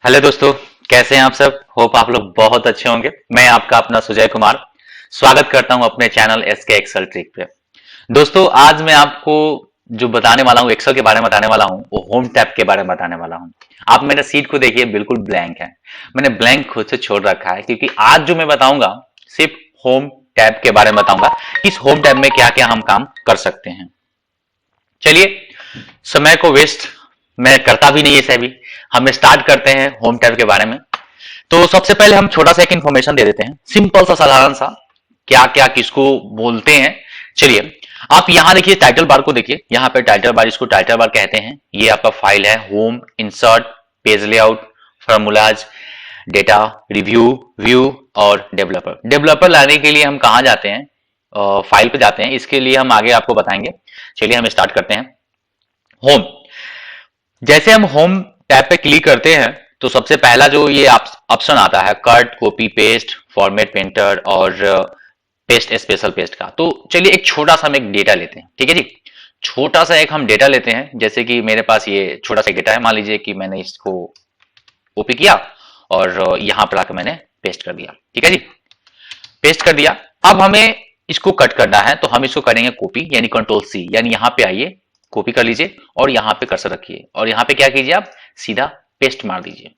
Hello दोस्तों, कैसे हैं आप सब। होप आप लोग बहुत अच्छे होंगे। मैं आपका अपना सुजय कुमार स्वागत करता हूं अपने चैनल एसके एक्सेल ट्रिक पे। दोस्तों, आज मैं आपको जो बताने वाला हूं, एक्सेल के बारे में बताने वाला हूं, वो होम टैब के बारे में बताने वाला हूं। आप मेरे सीट को देखिए, बिल्कुल ब्लैंक है। मैंने ब्लैंक खुद से छोड़ रखा है क्योंकि आज जो मैं बताऊंगा सिर्फ होम टैब के बारे में बताऊंगा। इस होम टैब में क्या क्या हम काम कर सकते हैं। चलिए, समय को वेस्ट मैं करता भी नहीं है इसे। भी हम स्टार्ट करते हैं होम टैब के बारे में। तो सबसे पहले हम छोटा सा एक इन्फॉर्मेशन दे देते हैं, सिंपल सा, साधारण सा, क्या क्या किसको बोलते हैं। चलिए, आप यहां देखिए, टाइटल बार को देखिए। यहां पे टाइटल बार, इसको टाइटल बार कहते हैं। ये आपका फाइल है home, insert, page layout, formulas, data, review, view और डेवलपर। डेवलपर लाने के लिए हम कहां जाते हैं? फाइल पे जाते हैं। इसके लिए हम आगे आपको बताएंगे। चलिए हम स्टार्ट करते हैं। होम, जैसे हम होम टैब पे क्लिक करते हैं तो सबसे पहला जो ये ऑप्शन आता है, cut, copy, paste, format painter और पेस्ट स्पेशल पेस्ट का। तो चलिए एक छोटा सा हम एक डेटा लेते हैं, ठीक है जी। छोटा सा एक हम डेटा लेते हैं, जैसे कि मेरे पास ये छोटा सा डेटा है। मान लीजिए कि मैंने इसको कॉपी किया और यहां पर आकर मैंने पेस्ट कर दिया, ठीक है जी। पेस्ट कर दिया। अब हमें इसको कट करना है तो हम इसको करेंगे कॉपी, यानी कंट्रोल सी, यानी यहां पे आइए, कॉपी कर लीजिए और यहां पे कर्सर रखिए और यहां पे क्या कीजिए, आप सीधा पेस्ट मार दीजिए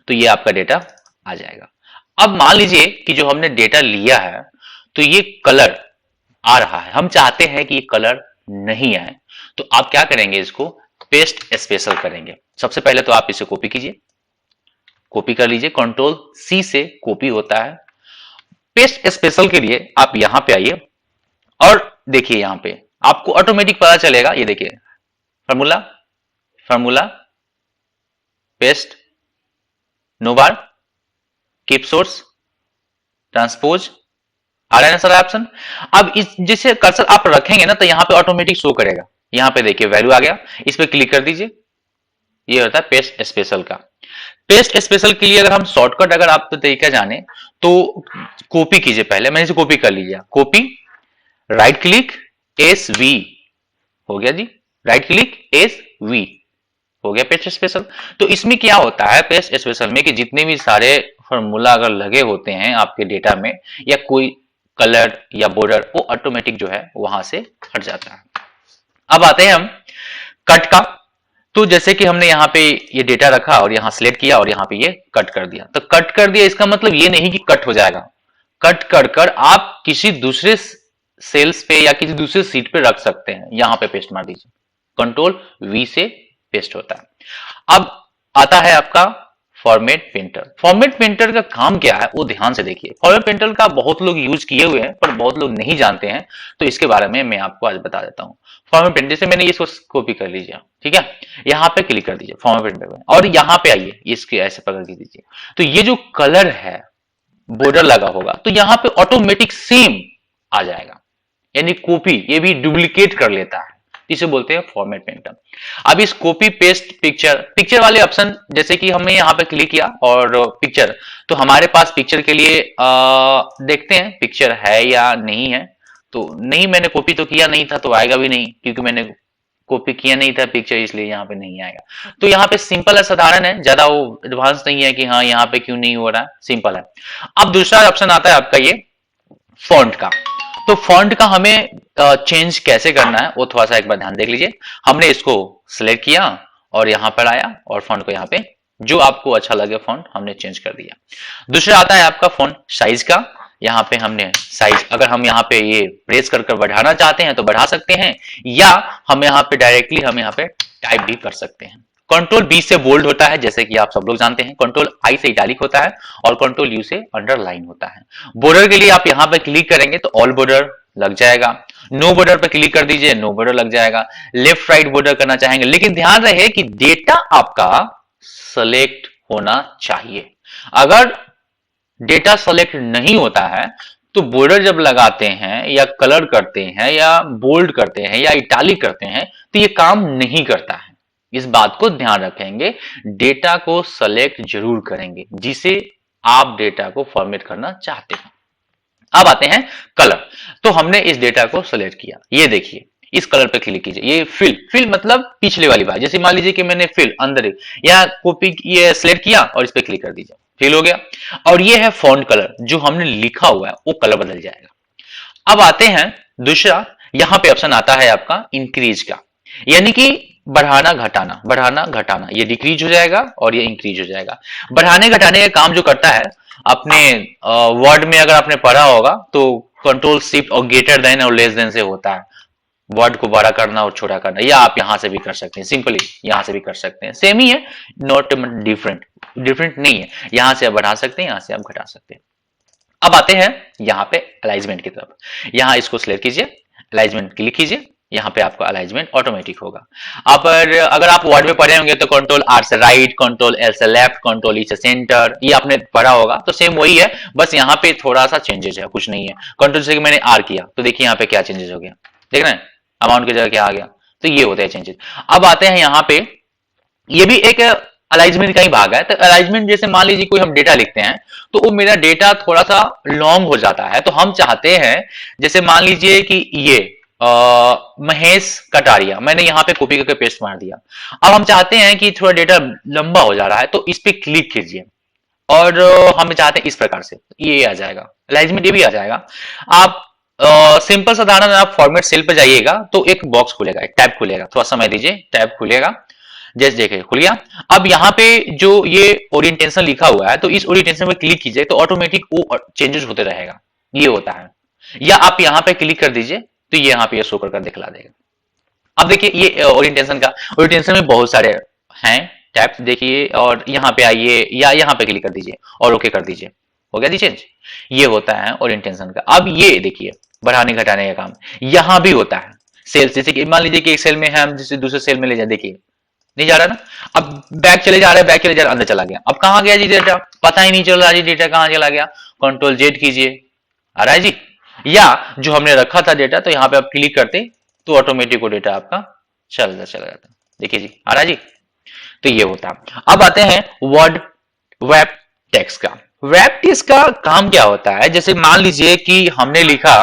तो ये आपका डेटा आ जाएगा। अब मान लीजिए कि जो हमने डेटा लिया है तो ये कलर आ रहा है, हम चाहते हैं कि ये कलर नहीं आए, तो आप क्या करेंगे, इसको पेस्ट स्पेशल करेंगे। सबसे पहले तो आप इसे कॉपी कीजिए, कॉपी कर लीजिए, कंट्रोल सी से कॉपी होता है। पेस्ट स्पेशल के लिए आप यहां पे आइए और देखिए, यहां पे आपको ऑटोमेटिक पता चलेगा। ये देखिए, फॉर्मूला, फॉर्मूला, पेस्ट, नो बार, कीप सोर्स, ट्रांसपोज, आ रहा है ना सारा ऑप्शन। अब इस जिसे कर्सर आप रखेंगे ना तो यहां पे ऑटोमेटिक शो करेगा। यहां पे देखिए वैल्यू आ गया, इस पे क्लिक कर दीजिए। ये होता है पेस्ट स्पेशल का। पेस्ट स्पेशल के लिए अगर हम शॉर्टकट, अगर आप तो तरीका जाने तो कॉपी कीजिए। पहले मैंने इसे कॉपी कर लीजिए, copy, right click, S V, हो गया जी, राइट क्लिक, एस वी, हो गया पेस्ट स्पेशल। तो इसमें क्या होता है पेस्ट स्पेशल में कि जितने भी सारे फॉर्मूला अगर लगे होते हैं आपके डेटा में, या कोई कलर या बॉर्डर, वो ऑटोमेटिक जो है वहां से हट जाता है। अब आते हैं हम कट का। तो जैसे कि हमने यहाँ पे ये डेटा रखा और यहाँ सिलेक्ट किया और यहाँ पे ये कट कर दिया, तो कट कर दिया इसका मतलब ये नहीं कि कट हो जाएगा। कट कर कर आप किसी दूसरे सेल्स पे या किसी दूसरे सीट पे रख सकते हैं। यहां पे पेस्ट मार दीजिए, कंट्रोल वी से पेस्ट होता है। अब आता है आपका फॉर्मेट पेंटर। फॉर्मेट पेंटर का काम क्या है वो ध्यान से देखिए। फॉर्मेट पेंटर का बहुत लोग यूज किए हुए हैं पर बहुत लोग नहीं जानते हैं, तो इसके बारे में मैं आपको आज बता देता हूं। फॉर्मेट पेंटर, जैसे मैंने इसको कॉपी कर लीजिए, ठीक है, यहां पे क्लिक कर दीजिए फॉर्मेट पेंटर में और यहां पे आइए, इसके ऐसे पकड़ के दीजिए। तो ये जो कलर है, बॉर्डर लगा होगा, तो यहां पे ऑटोमेटिक सेम आ जाएगा, यानी कॉपी, ये भी डुप्लीकेट कर लेता है। इसे बोलते हैं फॉर्मेट पेंटर। अब इस कॉपी पेस्ट पिक्चर, पिक्चर वाले ऑप्शन, जैसे कि हमने यहां पे क्लिक किया और पिक्चर, तो हमारे पास पिक्चर के लिए देखते हैं पिक्चर है या नहीं है। तो नहीं, मैंने कॉपी तो किया नहीं था तो आएगा भी नहीं, क्योंकि मैंने कॉपी किया नहीं था पिक्चर, इसलिए यहाँ पे नहीं आएगा। तो यहाँ पे सिंपल है, साधारण है, ज्यादा वो एडवांस नहीं है कि हाँ यहाँ पे क्यों नहीं हो रहा है, सिंपल है। अब दूसरा ऑप्शन आता है आपका ये फॉन्ट का। तो फॉन्ट का हमें चेंज कैसे करना है वो थोड़ा सा एक बार ध्यान देख लीजिए। हमने इसको सिलेक्ट किया और यहां पर आया और फॉन्ट को यहाँ पे जो आपको अच्छा लगे फॉन्ट हमने चेंज कर दिया। दूसरा आता है आपका फॉन्ट साइज का। यहाँ पे हमने साइज, अगर हम यहाँ पे ये प्रेस कर कर बढ़ाना चाहते हैं तो बढ़ा सकते हैं, या हम यहाँ पे डायरेक्टली हम यहाँ पे टाइप भी कर सकते हैं। कंट्रोल बी से बोल्ड होता है, जैसे कि आप सब लोग जानते हैं। कंट्रोल आई से इटैलिक होता है और कंट्रोल यू से अंडरलाइन होता है। बॉर्डर के लिए आप यहाँ पे क्लिक करेंगे तो ऑल बॉर्डर लग जाएगा। नो बॉर्डर पे क्लिक कर दीजिए, नो बॉर्डर लग जाएगा। लेफ्ट राइट बॉर्डर करना चाहेंगे, लेकिन ध्यान रहे कि डेटा आपका सेलेक्ट होना चाहिए। अगर डेटा सेलेक्ट नहीं होता है तो बॉर्डर जब लगाते हैं या कलर करते हैं या बोल्ड करते हैं या इटालिक करते हैं तो ये काम नहीं करता है। इस बात को ध्यान रखेंगे, डेटा को सेलेक्ट जरूर करेंगे जिसे आप डेटा को फॉर्मेट करना चाहते हैं। अब आते हैं कलर। तो हमने इस डेटा को सेलेक्ट किया, ये देखिए इस कलर पे क्लिक कीजिए। ये फिल फिल मतलब पिछले वाली बात, जैसे मान लीजिए कि मैंने फिल अंदर या कॉपी ये सिलेक्ट किया और इस पे क्लिक कर दीजिए, फिल हो गया। और ये है फॉन्ट कलर, जो हमने लिखा हुआ है वो कलर बदल जाएगा। अब आते हैं दूसरा, यहां पे ऑप्शन आता है आपका इंक्रीज का, यानी कि बढ़ाना घटाना, बढ़ाना घटाना, ये डिक्रीज हो जाएगा और ये इंक्रीज हो जाएगा। बढ़ाने घटाने का काम जो करता है, अपने वर्ड में अगर आपने पढ़ा होगा तो कंट्रोल शिफ्ट और ग्रेटर देन और लेस देन से होता है, वर्ड को बड़ा करना और छोटा करना। या आप यहां से भी कर सकते हैं, सिंपली यहां से भी कर सकते हैं, सेम ही है, नॉट डिफरेंट, डिफरेंट नहीं है। यहां से आप बढ़ा सकते हैं, यहां से आप घटा सकते हैं। अब आते हैं यहाँ पे अलाइजमेंट की तरफ। यहाँ इसको सिलेक्ट कीजिए, अलाइजमेंट क्लिक कीजिए, यहाँ पे आपका अलाइजमेंट ऑटोमेटिक होगा। अब अगर आप वर्ड में पढ़े होंगे तो कंट्रोल आर से राइट, कंट्रोल एल से लेफ्ट, कंट्रोल ई से सेंटर, ये आपने पढ़ा होगा तो सेम वही है, बस यहाँ पे थोड़ा सा चेंजेस है, कुछ नहीं है। कंट्रोल से मैंने आर किया तो देखिए यहाँ पे क्या चेंजेस हो गया, देख रहे हैं, अमाउंट की जगह क्या आ गया, तो ये होते हैं चेंजेस। अब आते हैं यहाँ पे, ये भी एक अलाइजमेंट का ही भाग है। तो अलाइजमेंट जैसे मान लीजिए कोई हम डेटा लिखते हैं तो वो मेरा डेटा थोड़ा सा लॉन्ग हो जाता है, तो हम चाहते हैं, जैसे मान लीजिए कि ये महेश कटारिया मैंने यहाँ पे कॉपी करके पेस्ट मार दिया। अब हम चाहते हैं कि थोड़ा डेटा लंबा हो जा रहा है, तो इस पे क्लिक कीजिए और हम चाहते हैं इस प्रकार से, ये आ जाएगा अलाइजमेंट, ये भी आ जाएगा। आप सिंपल साधारण आप फॉर्मेट सेल पे जाइएगा तो एक बॉक्स खुलेगा, एक टैब खुलेगा, थोड़ा समय दीजिए, टैब खुलेगा, जैसे देखिए खुल गया। अब यहाँ पे जो ये ओरिएंटेशन लिखा हुआ है तो इस ओरिएंटेशन पे क्लिक कीजिए तो ऑटोमेटिक वो चेंजेस होते रहेगा, ये होता है। या आप यहाँ पे क्लिक कर दीजिए तो ये यहाँ पे शो कर दिखला देगा। अब देखिए ये ओरिएंटेशन का, ओरिएंटेशन में बहुत सारे हैं टैब, देखिए, और यहाँ पे आइए या यहाँ पे क्लिक कर दीजिए और ओके कर दीजिए, हो गया जी चेंज। ये होता है ओरिएंटेशन का। अब ये देखिए बढ़ाने घटाने का काम यहाँ भी होता है। सेल्स, जैसे कि मान लीजिए कि एक सेल में है, हम जैसे दूसरे सेल में ले जाए, देखिए नहीं जा रहा ना, अब बैक चले जा रहा है, बैक चले जा रहा है, अंदर चला गया। अब कहाँ गया जी डेटा, पता ही नहीं चल रहा जी डेटा कहाँ चला गया। कंट्रोल जेड कीजिए, आ रहा है जी। या जो हमने रखा था डेटा तो यहाँ पे आप क्लिक करते तो ऑटोमेटिक वो डेटा आपका चला जाता, देखिए जी आ रहा है जी। तो ये होता है। अब आते हैं वर्ड वेब टेक्स्ट का। वेब टेक्स्ट का काम क्या होता है, जैसे मान लीजिए कि हमने लिखा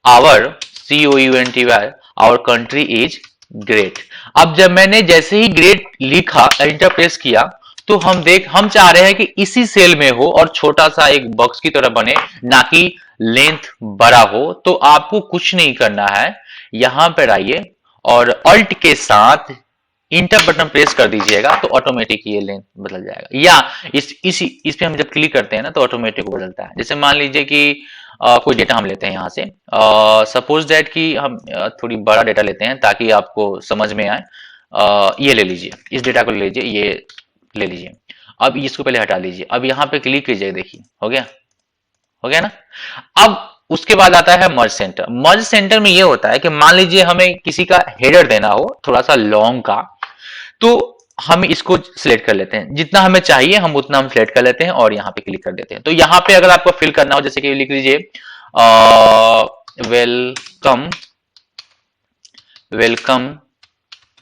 our COUNTY our country is great. अब जब मैंने जैसे ही ग्रेट लिखा, एंटर प्रेस किया, तो हम चाह रहे हैं कि इसी सेल में हो और छोटा सा एक बॉक्स की तरह बने, ना कि लेंथ बड़ा हो। तो आपको कुछ नहीं करना है, यहां पर आइए और अल्ट के साथ इंटर बटन प्रेस कर दीजिएगा तो ऑटोमेटिक ये लेंथ बदल जाएगा। या इस पे हम जब क्लिक करते हैं ना तो ऑटोमेटिक बदलता है। जैसे मान लीजिए कि कोई डेटा हम लेते हैं यहाँ से, सपोज दैट कि हम थोड़ी बड़ा डेटा लेते हैं ताकि आपको समझ में आए। ये ले लीजिए, इस डेटा को ले लीजिए, ये ले लीजिए। अब इसको पहले हटा लीजिए, अब यहाँ पे क्लिक कीजिए, देखिए हो गया, हो गया ना। अब उसके बाद आता है मर्ज सेंटर। मर्ज सेंटर में ये होता है कि मान लीजिए हमें किसी का हेडर देना हो थोड़ा सा लॉन्ग का, तो हम इसको सिलेक्ट कर लेते हैं, जितना हमें चाहिए हम उतना हम सिलेक्ट कर लेते हैं और यहाँ पे क्लिक कर देते हैं। तो यहाँ पे अगर आपको फिल करना हो, जैसे कि लिख लीजिए welcome, welcome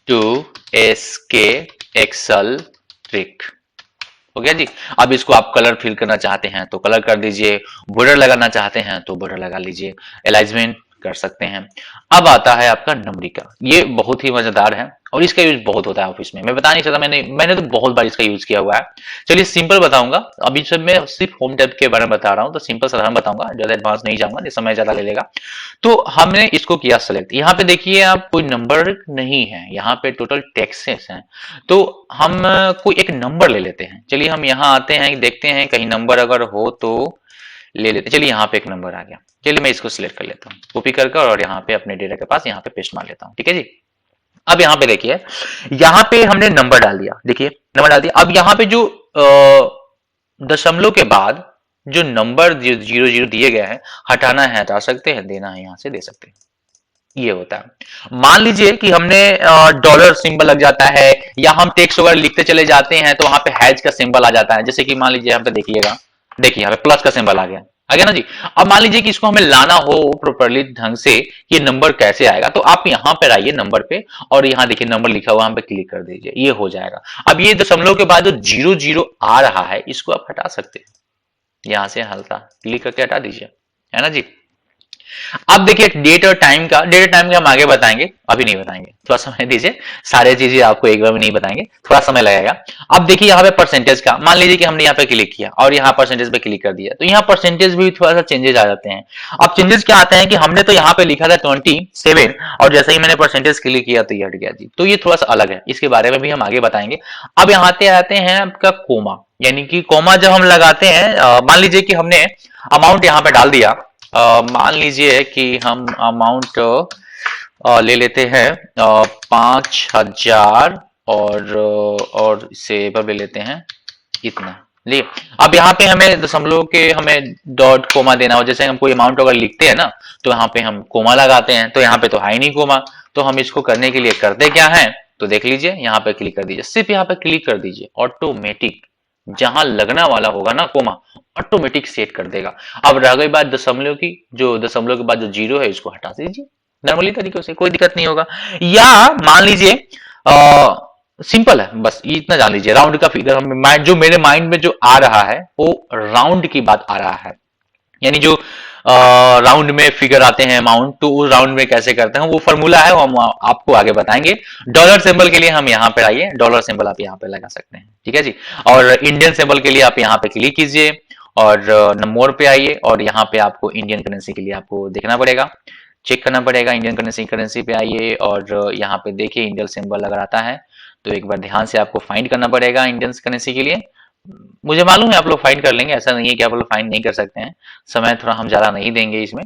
to SK Excel trick, हो गया जी। अब इसको आप कलर फिल करना चाहते हैं तो कलर कर दीजिए, बॉर्डर लगाना चाहते हैं तो बॉर्डर लगा लीजिए, अलाइनमेंट कर सकते हैं। अब आता है आपका नंबरिंग का, ये बहुत ही मजेदार है और इसका यूज बहुत होता है ऑफिस में। मैं बता नहीं सकता, मैंने तो बहुत बार इसका यूज किया हुआ है। चलिए सिंपल बताऊंगा, अभी सब मैं सिर्फ होम टैब के बारे में बता रहा हूं, तो सिंपल साधारण बताऊंगा, ज्यादा एडवांस नहीं जाऊंगा, ये समय ज्यादा ले लेगा। तो हमने इसको किया सेलेक्ट, यहाँ पे देखिए आप कोई नंबर नहीं है, यहाँ पे टोटल टेक्सेस हैं। तो हम कोई एक नंबर ले लेते हैं। चलिए हम यहाँ आते हैं, देखते हैं कहीं नंबर अगर हो तो ले लेते। चलिए यहाँ पे एक नंबर आ गया, चलिए मैं इसको सिलेक्ट कर लेता हूँ, कॉपी कर और यहाँ पे अपने डेटा के पास यहाँ पे पेस्ट मार लेता हूँ, ठीक है जी। अब यहाँ पे देखिए, यहाँ पे हमने नंबर डाल दिया, देखिए नंबर डाल दिया। अब यहाँ पे जो दशमलव के बाद जो नंबर 00 दिए गए हैं, हटाना है हटा सकते हैं, देना है यहाँ से दे सकते हैं, ये होता है। मान लीजिए कि हमने डॉलर सिंबल लग जाता है या हम टेक्स्ट वगैरह लिखते चले जाते हैं तो वहां पे हैज का सिंबल आ जाता है। जैसे कि मान लीजिए यहाँ पे देखिएगा, देखिए यहाँ पे प्लस का सिंबल आ गया ना जी। अब मान लीजिए कि इसको हमें लाना हो प्रॉपरली ढंग से, ये नंबर कैसे आएगा, तो आप यहाँ पर आइए नंबर पे और यहाँ देखिए नंबर लिखा हुआ, यहाँ पे क्लिक कर दीजिए, ये हो जाएगा। अब ये दशमलव के बाद जो 00 आ रहा है इसको आप हटा सकते हैं, यहां से हल्का क्लिक करके हटा दीजिए, है ना जी। अब देखिए डेट और टाइम का हम आगे बताएंगे, अभी नहीं बताएंगे, थोड़ा समय दीजिए, सारे चीजें आपको एक बार में नहीं बताएंगे, थोड़ा समय लगेगा। अब देखिए यहाँ पे परसेंटेज का, मान लीजिए कि हमने यहाँ पे क्लिक किया और यहाँ परसेंटेज पे क्लिक कर दिया, तो यहाँ परसेंटेज भी थोड़ा सा चेंजेस आ जाते हैं। अब चेंजेस क्या आते हैं कि हमने तो यहाँ पे लिखा था 27 और जैसे ही मैंने परसेंटेज क्लिक किया तो ये हट गया जी, तो ये थोड़ा सा अलग है, इसके बारे में भी हम आगे बताएंगे। अब यहाँ पे आते हैं आपका कोमा, यानी कि कोमा जब हम लगाते हैं, मान लीजिए कि हमने अमाउंट यहाँ पे डाल दिया, मान लीजिए कि हम अमाउंट ले लेते हैं 5,000 और इसे पर ले लेते हैं इतना, लिए। अब यहाँ पे हमें दशमलव के हमें डॉट कोमा देना हो, जैसे हम कोई अमाउंट अगर लिखते हैं ना तो यहाँ पे हम कोमा लगाते हैं, तो यहाँ पे तो है ही नहीं कोमा, तो हम इसको करने के लिए करते क्या है, तो देख लीजिए यहाँ पे क्लिक कर दीजिए, सिर्फ यहाँ पे क्लिक कर दीजिए, ऑटोमेटिक जहां लगना वाला होगा ना कोमा, ऑटोमेटिक सेट कर देगा। अब रह गई बात दशमलव की, जो दशमलव के बाद जो जीरो है इसको हटा दीजिए नॉर्मली तरीके से, कोई दिक्कत नहीं होगा। या मान लीजिए सिंपल है, बस इतना जान लीजिए, राउंड का फिगर हम जो मेरे माइंड में जो आ रहा है वो राउंड की बात आ रहा है, यानी जो राउंड में फिगर आते हैं अमाउंट, तो उस राउंड में कैसे करते हैं वो फॉर्मूला है, वो हम आपको आगे बताएंगे। डॉलर सिंबल के लिए हम यहाँ पे आइए, डॉलर सिंबल आप यहाँ पे लगा सकते हैं, ठीक है जी। और इंडियन सिंबल के लिए आप यहाँ पे क्लिक कीजिए और मोर पे आइए, और यहाँ पे आपको इंडियन करेंसी के लिए आपको देखना पड़ेगा, चेक करना पड़ेगा, इंडियन करेंसी पे आइए और यहाँ पे देखिए इंडियन सिंबल अगर आता है तो एक बार ध्यान से आपको फाइंड करना पड़ेगा इंडियन करेंसी के लिए। मुझे मालूम है आप लोग फाइंड कर लेंगे, ऐसा नहीं है कि आप लोग फाइंड नहीं कर सकते हैं, समय थोड़ा हम ज्यादा नहीं देंगे, इसमें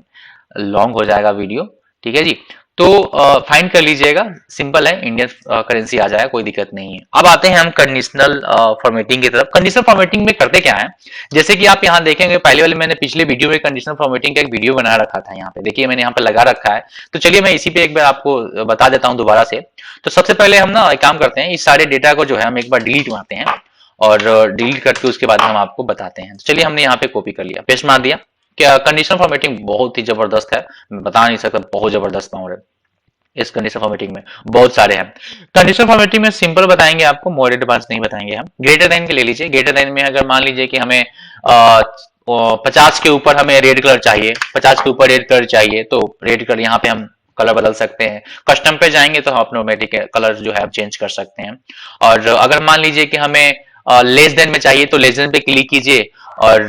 लॉन्ग हो जाएगा वीडियो, ठीक है जी। तो फाइंड कर लीजिएगा, सिंपल है, इंडियन करेंसी आ जाएगा, कोई दिक्कत नहीं है। अब आते हैं हम कंडीशनल फॉर्मेटिंग की तरफ। कंडीशनल फॉर्मेटिंग में करते क्या है, जैसे कि आप यहाँ देखेंगे पहले वाले मैंने पिछले वीडियो में कंडीशनल फॉर्मेटिंग का एक वीडियो बना रखा था, यहाँ पे देखिए मैंने यहाँ पे लगा रखा है, तो चलिए मैं इसी पे एक बार आपको बता देता हूँ दोबारा से। तो सबसे पहले हम ना एक काम करते हैं, इस सारे डेटा को जो है हम एक बार डिलीट मारते हैं और डिलीट करके उसके बाद हम आपको बताते हैं। तो चलिए हमने यहाँ पे कॉपी कर लिया, पेस्ट मार दिया। क्या कंडीशनल फॉर्मेटिंग बहुत ही जबरदस्त है, मैं बता नहीं सकता, बहुत जबरदस्त पावर है इस कंडीशनल फॉर्मेटिंग में, बहुत सारे हैं। कंडीशनल फॉर्मेटिंग में सिंपल बताएंगे आपको, मोर एडवांस नहीं बताएंगे हम। ग्रेटर देन के ले लीजिए, ग्रेटर देन में अगर मान लीजिए कि हमें 50 के ऊपर हमें रेड कलर चाहिए, 50 के ऊपर रेड कलर चाहिए, तो रेड कलर यहाँ पे हम कलर बदल सकते हैं। कस्टम पे जाएंगे तो हम ऑटोमेटिक कलर जो है चेंज कर सकते हैं। और अगर मान लीजिए कि हमें लेस देन में चाहिए तो लेस देन पे क्लिक कीजिए, और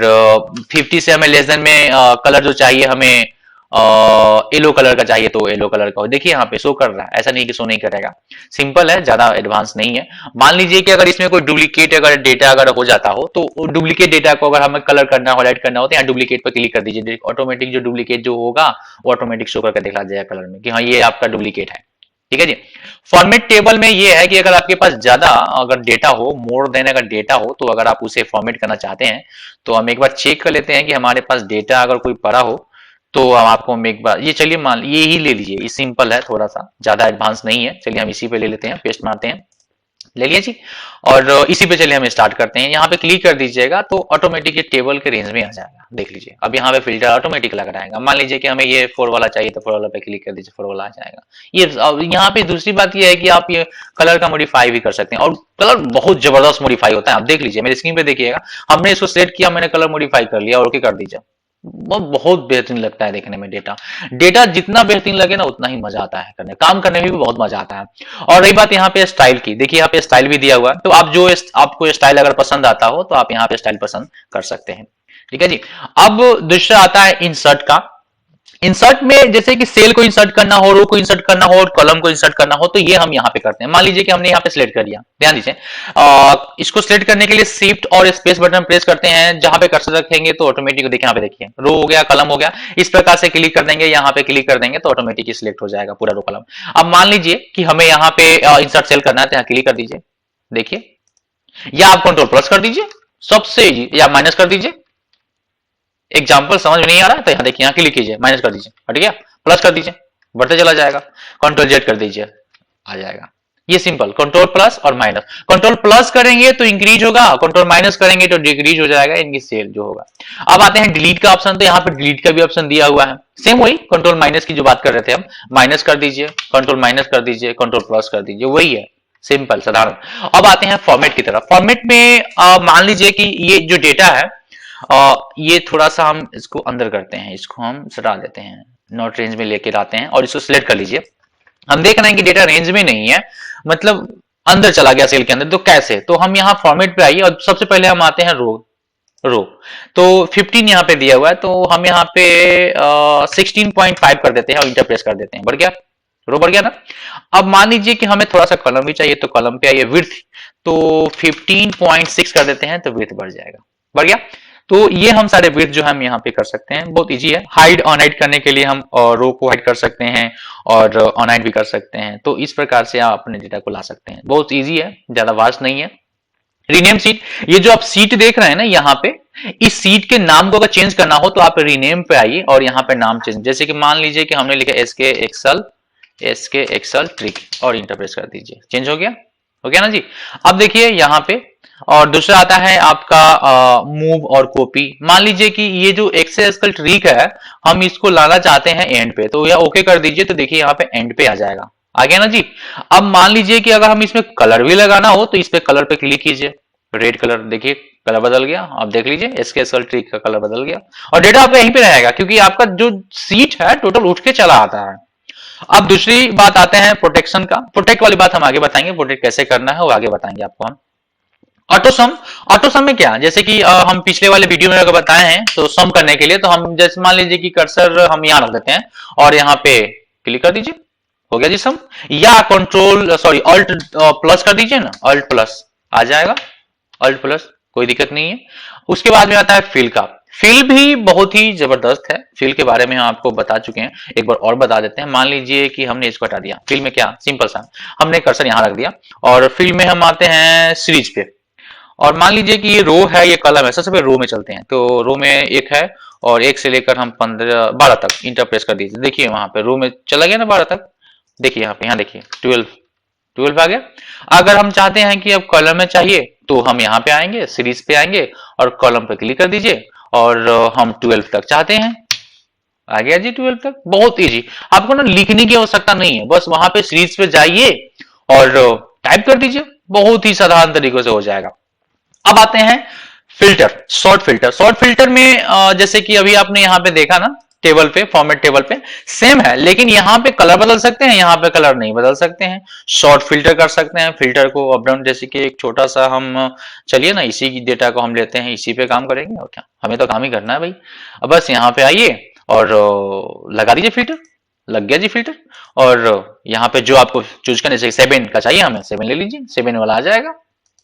50 से हमें लेस देन में कलर जो चाहिए हमें येलो कलर का चाहिए तो येलो कलर का हो, देखिए यहाँ पे शो कर रहा है, ऐसा नहीं कि शो नहीं करेगा, सिंपल है, ज्यादा एडवांस नहीं है। मान लीजिए कि अगर इसमें कोई डुप्लीकेट अगर डेटा अगर हो जाता हो, तो डुप्लीकेट डेटा को अगर हमें कलर करना हो, हाईलाइट करना हो, तो यहाँ डुप्लीकेट पर क्लिक कर दीजिए, ऑटोमेटिक जो डुप्लीकेट जो होगा वो ऑटोमेटिक शो करके दिखा जाएगा कलर में कि हाँ ये आपका डुप्लीकेट है, ठीक है जी। फॉर्मेट टेबल में ये है कि अगर आपके पास ज्यादा अगर डेटा हो, मोर देन अगर डेटा हो, तो अगर आप उसे फॉर्मेट करना चाहते हैं तो हम एक बार चेक कर लेते हैं कि हमारे पास डेटा अगर कोई पड़ा हो, तो हम आपको हम एक बार ये चलिए मान ये ही ले लीजिए, ये सिंपल है, थोड़ा सा ज्यादा एडवांस नहीं है, चलिए हम इसी पे ले लेते हैं, पेस्ट मारते हैं, ले लिया जी। और इसी पे चलिए हम स्टार्ट करते हैं, यहाँ पे क्लिक कर दीजिएगा तो ऑटोमेटिक ये टेबल के रेंज में आ जाएगा, देख लीजिए। अब यहाँ पे फिल्टर ऑटोमेटिक लग रहेगा, मान लीजिए कि हमें ये 4 वाला चाहिए तो 4 वाला पे क्लिक कर दीजिए, 4 वाला आ जाएगा। ये अब यहाँ पे दूसरी बात ये है कि आप ये कलर का मॉडिफाई भी कर सकते हैं, और कलर बहुत जबरदस्त मॉडिफाई होता है, आप देख लीजिए मेरे स्क्रीन पे देखिएगा, हमने इसको सेलेक्ट किया, मैंने कलर मॉडिफाई कर लिया और ओके कर दीजिए, बहुत बेहतरीन लगता है देखने में। डेटा जितना बेहतरीन लगे ना उतना ही मजा आता है करने, काम करने में भी बहुत मजा आता है। और रही बात यहाँ पे स्टाइल की, देखिए यहाँ पे स्टाइल भी दिया हुआ है, तो आप जो आपको स्टाइल अगर पसंद आता हो तो आप यहाँ पे स्टाइल पसंद कर सकते हैं, ठीक है जी। अब दूसरा आता है इंसर्ट का। इंसर्ट में जैसे कि सेल को इंसर्ट करना हो, रो को इंसर्ट करना हो और कॉलम को इंसर्ट करना हो, तो ये हम यहाँ पे करते हैं। मान लीजिए कि हमने यहाँ पे सिलेक्ट कर लिया, ध्यान दीजिए, इसको सिलेक्ट करने के लिए शिफ्ट और स्पेस बटन प्रेस करते हैं, जहां पे कर्सर रखेंगे तो ऑटोमेटिक देखिए, यहाँ पे देखिए रो हो गया, कॉलम हो गया, इस प्रकार से क्लिक कर देंगे, यहाँ पे क्लिक कर देंगे तो ऑटोमेटिक सिलेक्ट हो जाएगा पूरा रो कॉलम। अब मान लीजिए कि हमें यहाँ पे इंसर्ट सेल करना है, तो यहाँ क्लिक कर दीजिए, देखिए, या आप कंट्रोल प्लस कर दीजिए, सबसे इजी, या माइनस कर दीजिए। एग्जाम्पल समझ में नहीं आ रहा है तो यहाँ देखिए, यहाँ क्लिक कीजिए, माइनस कर दीजिए, हट गया, प्लस कर दीजिए, बढ़ते चला जाएगा, कंट्रोल जेड कर दीजिए, आ जाएगा। ये सिंपल, कंट्रोल प्लस और माइनस, कंट्रोल प्लस करेंगे तो इंक्रीज होगा, कंट्रोल माइनस करेंगे तो डिक्रीज हो जाएगा इनकी सेल जो होगा। अब आते हैं डिलीट का ऑप्शन, तो यहाँ पे डिलीट का भी ऑप्शन दिया हुआ है, सेम वही कंट्रोल माइनस की जो बात कर रहे थे हम, माइनस कर दीजिए, कंट्रोल माइनस कर दीजिए, कंट्रोल प्लस कर दीजिए, वही है, सिंपल साधारण। अब आते हैं फॉर्मेट की तरफ। फॉर्मेट में मान लीजिए कि ये जो डेटा है ये थोड़ा सा हम इसको अंदर करते हैं, इसको हम सटा देते हैं, नॉट रेंज में लेकर आते हैं और इसको सिलेक्ट कर लीजिए। हम देख रहे हैं कि डेटा रेंज में नहीं है, मतलब अंदर चला गया सेल के अंदर। तो कैसे? तो हम यहाँ फॉर्मेट पे आइए और सबसे पहले हम आते हैं रो। तो 15 यहाँ पे दिया हुआ है, तो हम यहाँ पे 16.5 कर देते हैं और इंटर प्रेस कर देते हैं। बढ़ गया, रो बढ़ गया ना। अब मान लीजिए कि हमें थोड़ा सा कॉलम भी चाहिए, तो कॉलम पे आइए, विड्थ तो 15.6 कर देते हैं, तो विड्थ बढ़ जाएगा। बढ़ गया। तो ये हम सारे विड्थ जो हम यहाँ पे कर सकते हैं, बहुत इजी है। हाइड ऑन हाइड करने के लिए हम रो को हाइड कर सकते हैं और ऑन हाइड भी कर सकते हैं। तो इस प्रकार से आप अपने डेटा को ला सकते हैं, बहुत इजी है, ज्यादा वास्ट नहीं है। रीनेम सीट, ये जो आप सीट देख रहे हैं ना यहाँ पे, इस सीट के नाम को अगर चेंज करना हो तो आप रीनेम पे आइए और यहाँ पे नाम चेंज, जैसे कि मान लीजिए कि हमने लिखा एसके एक्सल ट्रिक और इंटर प्रेस कर दीजिए, चेंज हो गया ना जी। अब देखिए यहाँ पे, और दूसरा आता है आपका मूव और कॉपी। मान लीजिए कि ये जो एक्सल ट्रिक है, हम इसको लाना चाहते हैं एंड पे, तो यह ओके कर दीजिए, तो देखिए यहाँ पे एंड पे आ जाएगा, आ गया ना जी। अब मान लीजिए कि अगर हम इसमें कलर भी लगाना हो तो इस पे कलर पे क्लिक कीजिए, रेड कलर, देखिए कलर बदल गया। आप देख लीजिए एसकेएसएल ट्रिक का कलर बदल गया और डेटा आपका यहीं पे रहेगा, क्योंकि आपका जो सीट है टोटल उठ के चला आता है। अब दूसरी बात आते हैं प्रोटेक्शन का। प्रोटेक्ट वाली बात हम आगे बताएंगे, प्रोटेक्ट कैसे करना है वो आगे बताएंगे आपको हम। ऑटो सम में क्या, जैसे कि हम पिछले वाले वीडियो में अगर बताए हैं, तो सम करने के लिए तो हम जैसे मान लीजिए कि कर्सर हम यहाँ रख देते हैं और यहाँ पे क्लिक कर दीजिए, हो गया जी सम। या ऑल्ट प्लस कर दीजिए ना, ऑल्ट प्लस आ जाएगा, ऑल्ट प्लस, कोई दिक्कत नहीं है। उसके बाद में आता है फिल का। फिल भी बहुत ही जबरदस्त है, फिल के बारे में हम आपको बता चुके हैं, एक बार और बता देते हैं। मान लीजिए कि हमने इसको हटा दिया, फिल में क्या सिंपल सा हमने कर्सर यहाँ रख दिया और फिल में हम आते हैं सीरीज पे, और मान लीजिए कि ये रो है, ये कॉलम है, सबसे पहले रो में चलते हैं। तो रो में एक है और एक से लेकर हम 12 तक इंटर प्रेस कर दीजिए, देखिए वहां पे रो में चला गया ना 12 तक। देखिए यहाँ पे, यहाँ देखिए 12 आ गया। अगर हम चाहते हैं कि अब कॉलम में चाहिए तो हम यहाँ पे आएंगे, सीरीज पे आएंगे और कॉलम पे क्लिक कर दीजिए और हम 12 तक चाहते हैं, आ गया जी 12 तक। बहुत इजी, आपको ना लिखने की आवश्यकता नहीं है, बस वहां पे सीरीज पे जाइए और टाइप कर दीजिए, बहुत ही साधारण तरीके से हो जाएगा। अब आते हैं फिल्टर, शॉर्ट फिल्टर में जैसे कि अभी आपने यहाँ पे देखा ना, टेबल पे, फॉर्मेट टेबल पे सेम है, लेकिन यहाँ पे कलर बदल सकते हैं, यहाँ पे कलर नहीं बदल सकते हैं। शॉर्ट फिल्टर कर सकते हैं, फिल्टर को अप डाउन, जैसे कि एक छोटा सा हम, चलिए ना इसी की डेटा को हम लेते हैं, इसी पे काम करेंगे और क्या, हमें तो काम ही करना है भाई। अब बस यहाँ पे आइए और लगा दीजिए फिल्टर, लग गया जी फिल्टर। और यहाँ पे जो आपको चूज करने से 7 का चाहिए हमें, 7 ले लीजिए, 7 वाला आ जाएगा,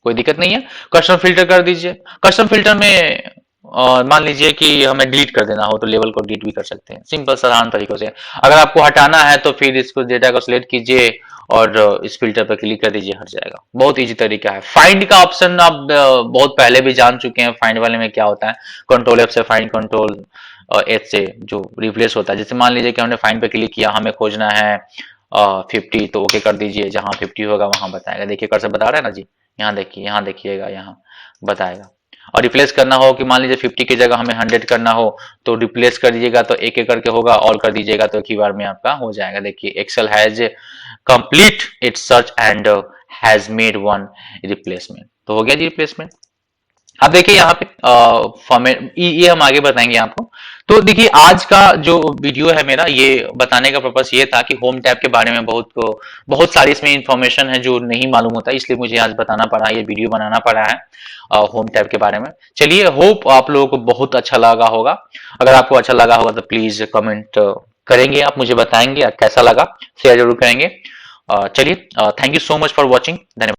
कोई दिक्कत नहीं है। कस्टम फिल्टर कर दीजिए, कस्टम फिल्टर में मान लीजिए कि हमें डिलीट कर देना हो तो लेवल को डिलीट भी कर सकते हैं, सिंपल साधारण तरीकों से। अगर आपको हटाना है तो फिर इसको डेटा को सिलेक्ट कीजिए और इस फिल्टर पर क्लिक कर दीजिए, हट जाएगा, बहुत इजी तरीका है। फाइंड का ऑप्शन आप बहुत पहले भी जान चुके हैं, फाइंड वाले में क्या होता है, कंट्रोल एफ से फाइंड, कंट्रोल एच से जो रिप्लेस होता है। जैसे मान लीजिए कि हमने फाइंड पे क्लिक किया, हमें खोजना है 50, तो ओके कर दीजिए, जहां 50 होगा वहां बताएगा, देखिए कर्सर बता रहा है ना जी, यहाँ देखिए, यहाँ देखिएगा, यहाँ बताएगा। और रिप्लेस करना हो कि मान लीजिए 50 की जगह हमें 100 करना हो तो रिप्लेस कर दीजिएगा, तो एक एक करके होगा, ऑल कर दीजिएगा तो एक ही बार में आपका हो जाएगा। देखिए Excel has complete its search and has made one replacement, तो हो गया जी रिप्लेसमेंट। अब देखिए यहाँ पे फॉर्मेट, ये हम आगे बताएंगे आपको। तो देखिए आज का जो वीडियो है मेरा, ये बताने का पर्पस ये था कि होम टैब के बारे में बहुत सारी इसमें इंफॉर्मेशन है जो नहीं मालूम होता, इसलिए मुझे आज बताना पड़ा, ये वीडियो बनाना पड़ा है होम टैब के बारे में। चलिए, होप आप लोगों को बहुत अच्छा लगा होगा। अगर आपको अच्छा लगा होगा तो प्लीज कमेंट करेंगे, आप मुझे बताएंगे कैसा लगा, शेयर जरूर करेंगे। चलिए, thank you so much for watching, धन्यवाद।